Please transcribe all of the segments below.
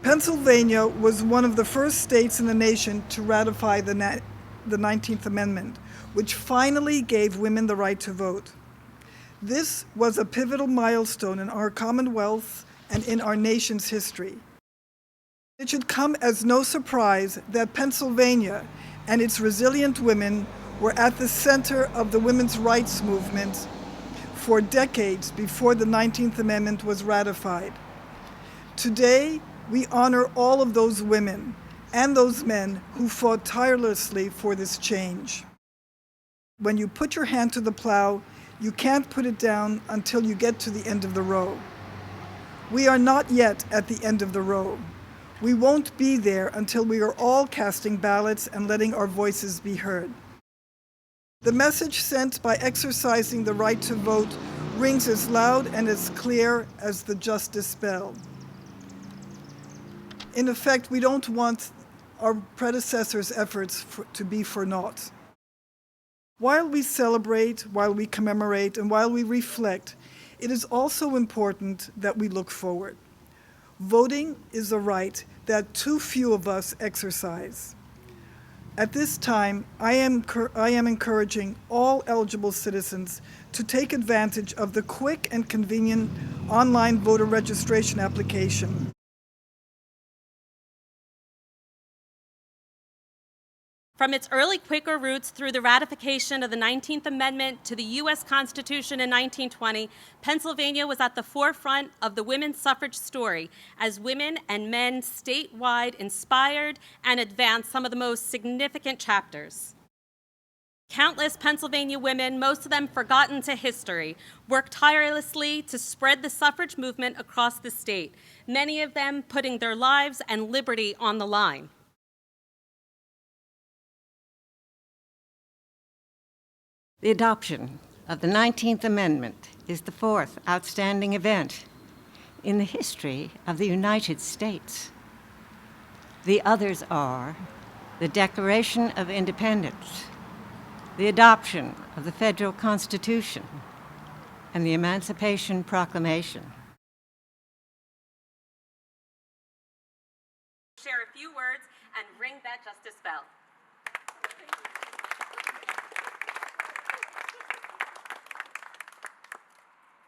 Pennsylvania was one of the first states in the nation to ratify the 19th Amendment, which finally gave women the right to vote. This was a pivotal milestone in our Commonwealth and in our nation's history. It should come as no surprise that Pennsylvania and its resilient women were at the center of the women's rights movement for decades before the 19th Amendment was ratified. Today, we honor all of those women and those men who fought tirelessly for this change. When you put your hand to the plow, you can't put it down until you get to the end of the row. We are not yet at the end of the row. We won't be there until we are all casting ballots and letting our voices be heard. The message sent by exercising the right to vote rings as loud and as clear as the justice bell. In effect, we don't want our predecessors' efforts to be for naught. While we celebrate, while we commemorate, and while we reflect, it is also important that we look forward. Voting is a right that too few of us exercise. At this time, I am encouraging all eligible citizens to take advantage of the quick and convenient online voter registration application. From its early Quaker roots through the ratification of the 19th Amendment to the U.S. Constitution in 1920, Pennsylvania was at the forefront of the women's suffrage story as women and men statewide inspired and advanced some of the most significant chapters. Countless Pennsylvania women, most of them forgotten to history, worked tirelessly to spread the suffrage movement across the state, many of them putting their lives and liberty on the line. The adoption of the 19th Amendment is the fourth outstanding event in the history of the United States. The others are the Declaration of Independence, the adoption of the federal Constitution, and the Emancipation Proclamation. Share a few words and ring that justice bell.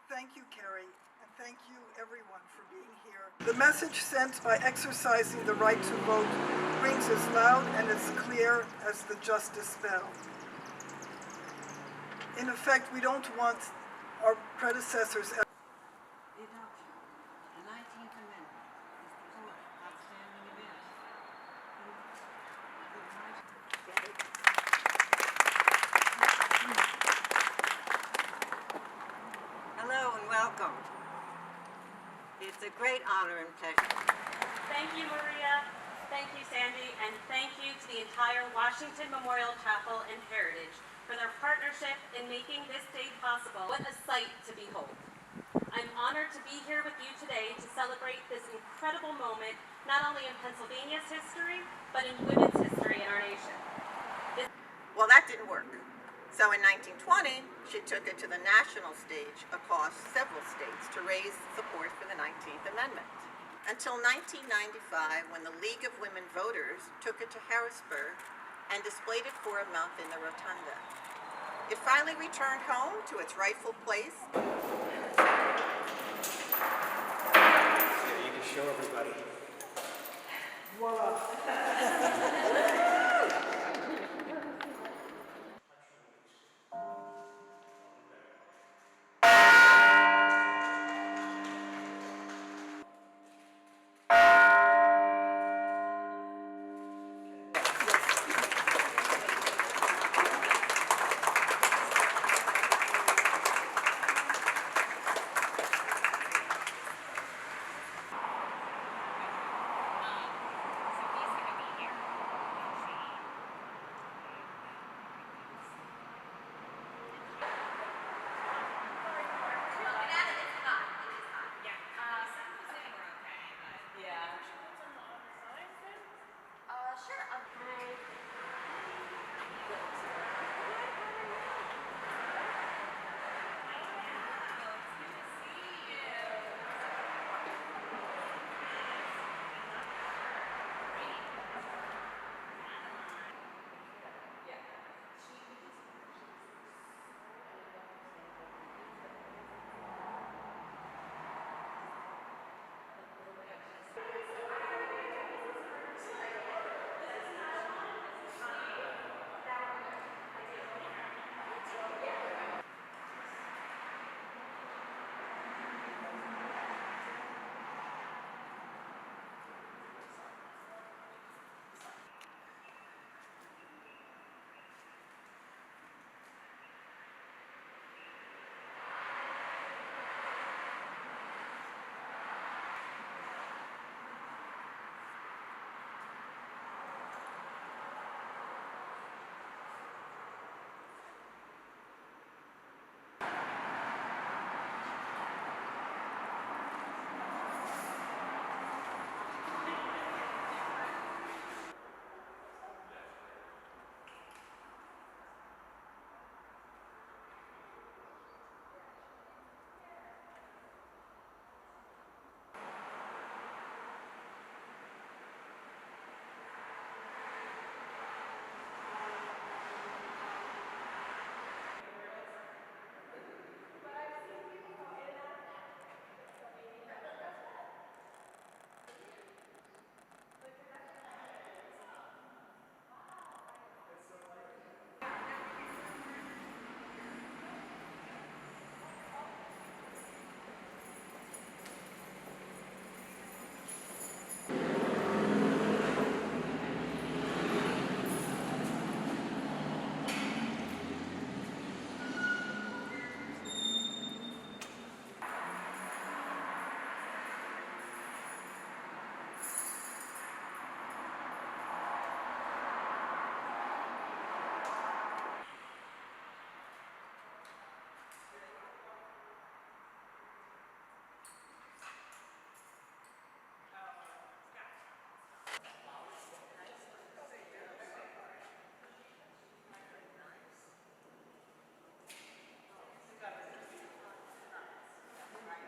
Thank you, Carrie, and thank you, everyone, for being here. The message sent by exercising the right to vote rings as loud and as clear as the justice bell. In effect, we don't want our predecessors. The adoption of the 19th Amendment is the fourth outstanding event. Hello and welcome. It's a great honor and pleasure. Thank you, Maria. Thank you, Sandy. And thank you to the entire Washington Memorial Chapel and Heritage for their partnership in making this day possible. What a sight to behold. I'm honored to be here with you today to celebrate this incredible moment, not only in Pennsylvania's history, but in women's history in our nation. Well, that didn't work. So in 1920, she took it to the national stage across several states to raise support for the 19th Amendment. Until 1995, when the League of Women Voters took it to Harrisburg and displayed it for a month in the rotunda. It finally returned home to its rightful place. Yeah, you can show everybody. Voila.